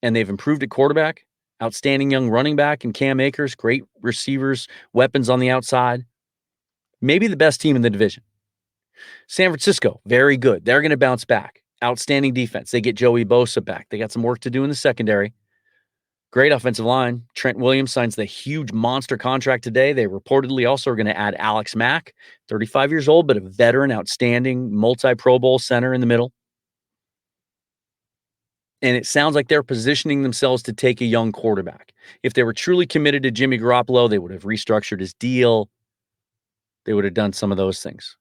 and they've improved at quarterback. Outstanding young running back in Cam Akers, great receivers, weapons on the outside. Maybe the best team in the division. San Francisco, very good. They're going to bounce back. Outstanding defense. They get Joey Bosa back. They got some work to do in the secondary. Great offensive line. Trent Williams signs the huge monster contract today. They reportedly also are going to add Alex Mack, 35 years old, but a veteran, outstanding, multi-Pro Bowl center in the middle. And it sounds like they're positioning themselves to take a young quarterback. If they were truly committed to Jimmy Garoppolo, they would have restructured his deal. They would have done some of those things.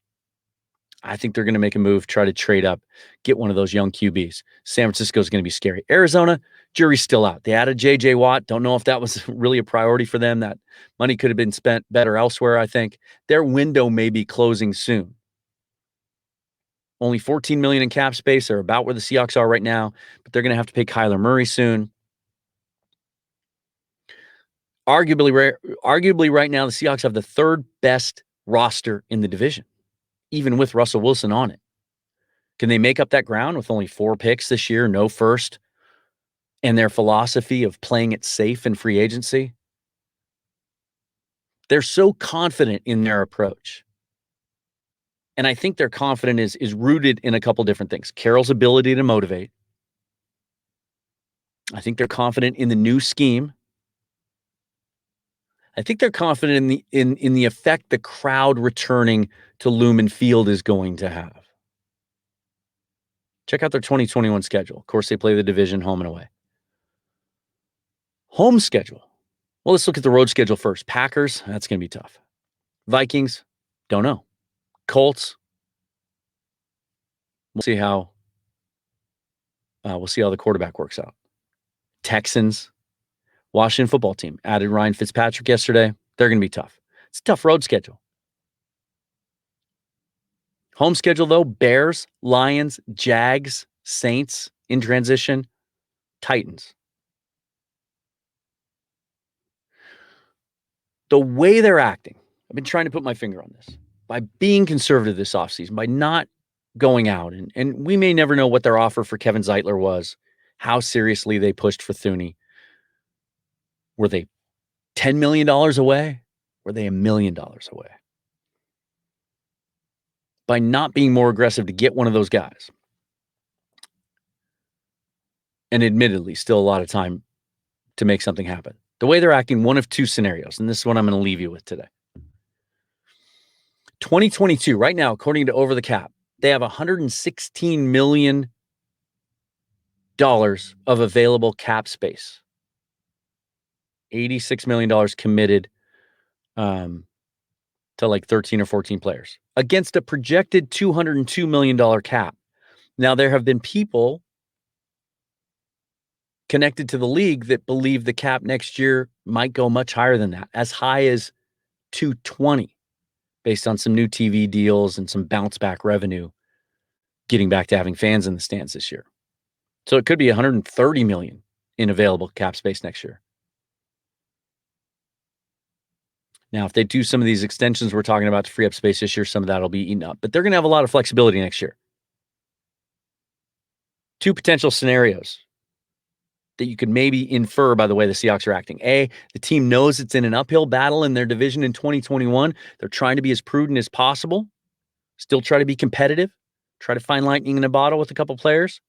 I think they're going to make a move, try to trade up, get one of those young QBs. San Francisco is going to be scary. Arizona, jury's still out. They added J.J. Watt. Don't know if that was really a priority for them. That money could have been spent better elsewhere, I think. Their window may be closing soon. Only $14 million in cap space. They're about where the Seahawks are right now, but they're going to have to pay Kyler Murray soon. Arguably right now, the Seahawks have the third best roster in the division, even with Russell Wilson on it. Can they make up that ground with only 4 picks this year, no first, and their philosophy of playing it safe in free agency? They're so confident in their approach. And I think their confidence is rooted in a couple different things. Carroll's ability to motivate. I think they're confident in the new scheme. I think they're confident in the effect the crowd returning to Lumen Field is going to have. Check out their 2021 schedule. Of course, they play the division home and away. Home schedule. Well, let's look at the road schedule first. Packers, that's going to be tough. Vikings, don't know. Colts, we'll see how the quarterback works out. Texans, Washington football team added Ryan Fitzpatrick yesterday. They're going to be tough. It's a tough road schedule. Home schedule, though, Bears, Lions, Jags, Saints in transition, Titans. The way they're acting, I've been trying to put my finger on this, by being conservative this offseason, by not going out, and we may never know what their offer for Kevin Zeitler was, how seriously they pushed for Thuney. Were they $10 million away? Were they $1 million away? By not being more aggressive to get one of those guys. And admittedly, still a lot of time to make something happen. The way they're acting, one of two scenarios, and this is what I'm going to leave you with today. 2022, right now, according to Over the Cap, they have $116 million of available cap space. $86 million committed to like 13 or 14 players against a projected $202 million cap. Now, there have been people connected to the league that believe the cap next year might go much higher than that, as high as 220, based on some new TV deals and some bounce back revenue, getting back to having fans in the stands this year. So it could be $130 million in available cap space next year. Now, if they do some of these extensions we're talking about to free up space this year, some of that will be eaten up. But they're going to have a lot of flexibility next year. Two potential scenarios that you could maybe infer by the way the Seahawks are acting. A, the team knows it's in an uphill battle in their division in 2021. They're trying to be as prudent as possible, still try to be competitive, try to find lightning in a bottle with a couple players,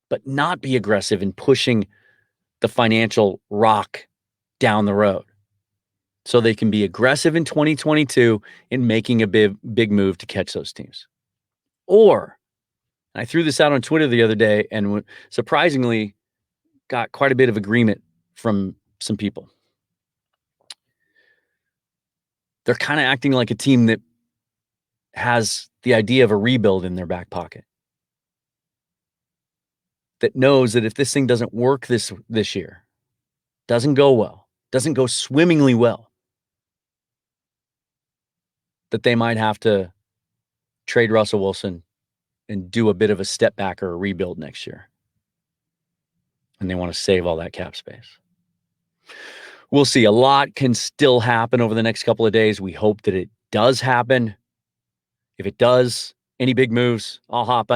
but not be aggressive in pushing the financial rock down the road. So they can be aggressive in 2022 in making a big move to catch those teams. Or, I threw this out on Twitter the other day and surprisingly got quite a bit of agreement from some people. They're kind of acting like a team that has the idea of a rebuild in their back pocket. That knows that if this thing doesn't work this year, doesn't go well, doesn't go swimmingly well, that they might have to trade Russell Wilson and do a bit of a step back or a rebuild next year. And they want to save all that cap space. We'll see. A lot can still happen over the next couple of days. We hope that it does happen. If it does, any big moves, I'll hop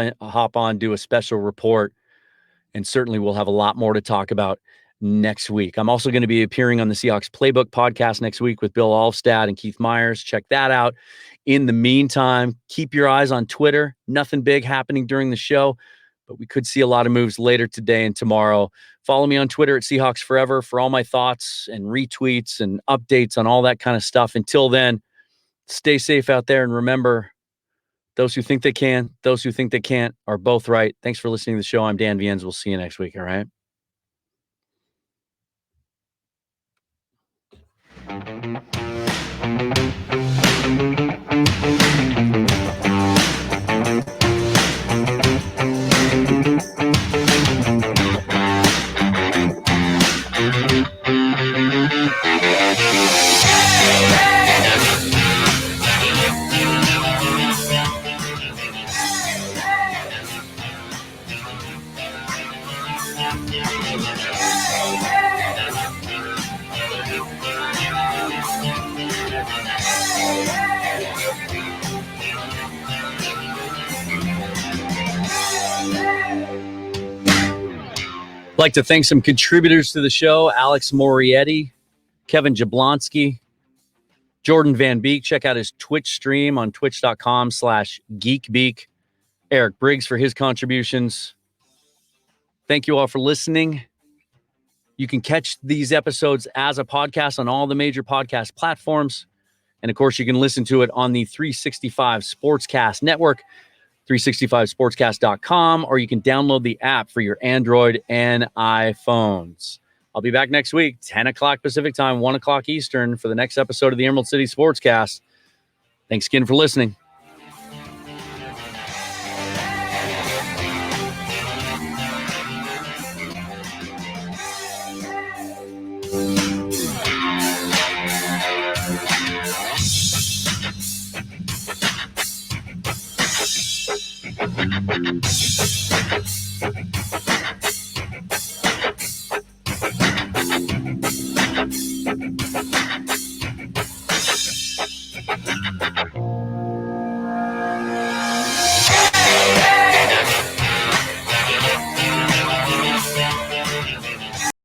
on, do a special report, and certainly we'll have a lot more to talk about next week. I'm also going to be appearing on the Seahawks Playbook podcast next week with Bill Alvstad and Keith Myers. Check that out. In the meantime, keep your eyes on Twitter. Nothing big happening during the show, but we could see a lot of moves later today and tomorrow. Follow me on Twitter at Seahawks Forever for all my thoughts and retweets and updates on all that kind of stuff. Until then, stay safe out there, and remember, Those who think they can, those who think they can't are both right. Thanks for listening to the show. I'm Dan Viennes. We'll see you next week, all right? I'd like to thank some contributors to the show: Alex Morietti, Kevin Jablonski, Jordan Van Beek. Check out his Twitch stream on twitch.com/geekbeak. Eric Briggs for his contributions. Thank you all for listening. You can catch these episodes as a podcast on all the major podcast platforms. And of course, you can listen to it on the 365 Sportscast Network, 365sportscast.com, or you can download the app for your Android and iPhones. I'll be back next week, 10 o'clock Pacific time, 1 o'clock Eastern, for the next episode of the Emerald City Sportscast. Thanks again for listening.